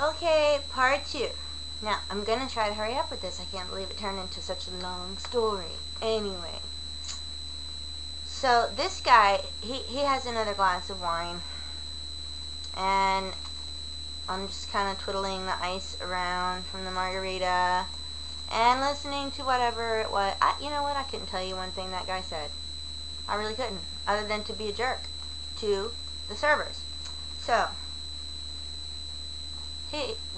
Okay, part 2. Now, I'm going to try to hurry up with this. I can't believe it turned into such a long story. Anyway. So, this guy, he has another glass of wine. And I'm just kind of twiddling the ice around from the margarita. And listening to whatever it was. You know what? I couldn't tell you one thing that guy said. I really couldn't. Other than to be a jerk to the servers. So,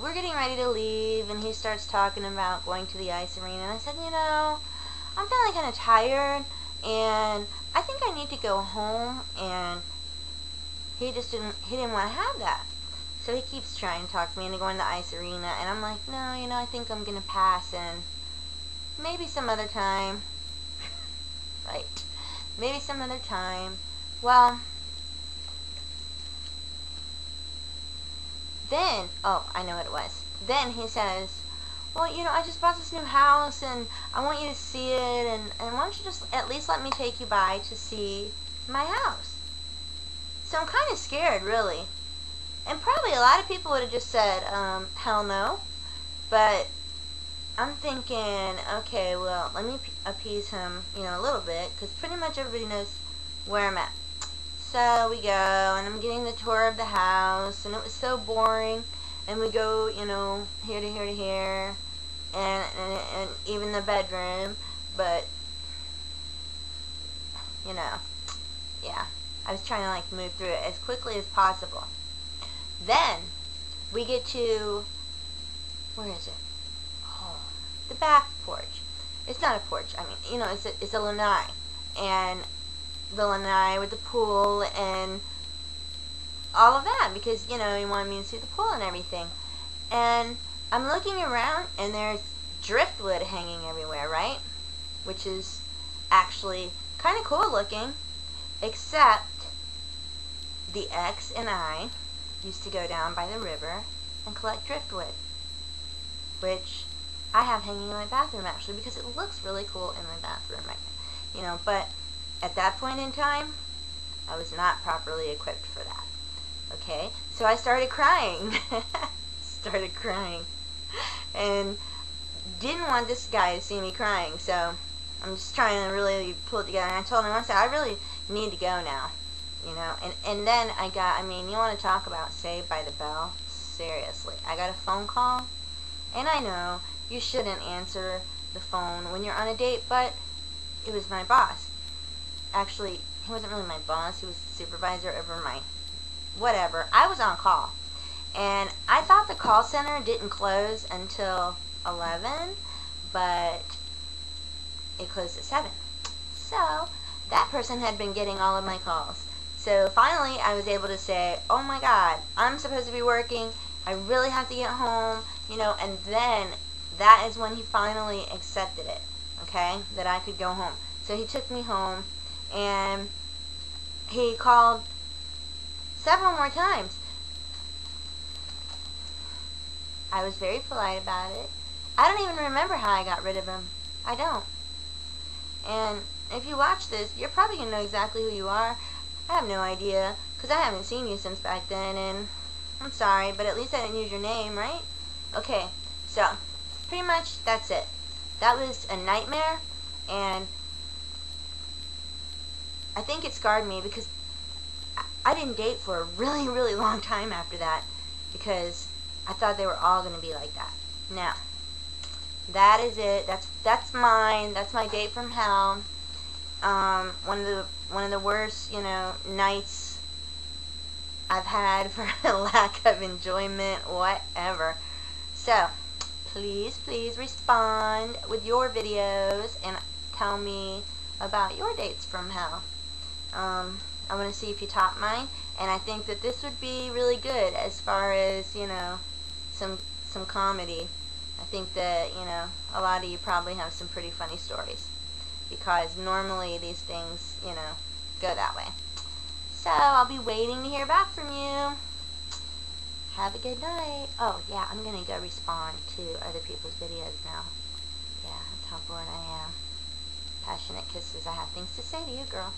we're getting ready to leave, and he starts talking about going to the ice arena. And I said, I'm feeling kind of tired, and I think I need to go home. And he didn't want to have that. So he keeps trying to talk me into going to the ice arena, and I'm like, no, I think I'm going to pass, and maybe some other time. Right. Maybe some other time. Well, then, I know what it was. Then he says, well, I just bought this new house, and I want you to see it, and why don't you just at least let me take you by to see my house? So I'm kind of scared, really. And probably a lot of people would have just said, hell no. But I'm thinking, okay, well, let me appease him, a little bit, because pretty much everybody knows where I'm at. So we go, and I'm getting the tour of the house, and it was so boring. And we go, here to here to here, and even the bedroom. But, yeah, I was trying to move through it as quickly as possible. Then we get to, where is it? Oh, the back porch. It's not a porch. I mean, it's a lanai, and the lanai with the pool and all of that, because he wanted me to see the pool and everything. And I'm looking around, and there's driftwood hanging everywhere, right? Which is actually kind of cool looking, except the ex and I used to go down by the river and collect driftwood, which I have hanging in my bathroom, actually, because it looks really cool in my bathroom, right? But at that point in time, I was not properly equipped for that. Okay? So I started crying. And didn't want this guy to see me crying, so I'm just trying to really pull it together. And I told him, I said, I really need to go now. And then you want to talk about Saved by the Bell? Seriously. I got a phone call, and I know you shouldn't answer the phone when you're on a date, but it was my boss. Actually, he wasn't really my boss. He was the supervisor over my whatever. I was on call. And I thought the call center didn't close until 11, but it closed at 7. So that person had been getting all of my calls. So finally, I was able to say, oh my God, I'm supposed to be working. I really have to get home, and then that is when he finally accepted it, okay, that I could go home. So he took me home. And he called several more times. I was very polite about it. I don't even remember how I got rid of him. I don't. And if you watch this, you're probably going to know exactly who you are. I have no idea, because I haven't seen you since back then, and I'm sorry, but at least I didn't use your name, right? Okay, so pretty much that's it. That was a nightmare, and I think it scarred me, because I didn't date for a really, really long time after that, because I thought they were all going to be like that. Now, that is it. That's mine. That's my date from hell. One of the worst, nights I've had for a lack of enjoyment, whatever. So, please respond with your videos and tell me about your dates from hell. I want to see if you top mine, and I think that this would be really good as far as, some comedy. I think that, a lot of you probably have some pretty funny stories, because normally these things, go that way. So, I'll be waiting to hear back from you. Have a good night. Oh, yeah, I'm going to go respond to other people's videos now. Yeah, that's how bored I am. Passionate kisses. I have things to say to you, girl.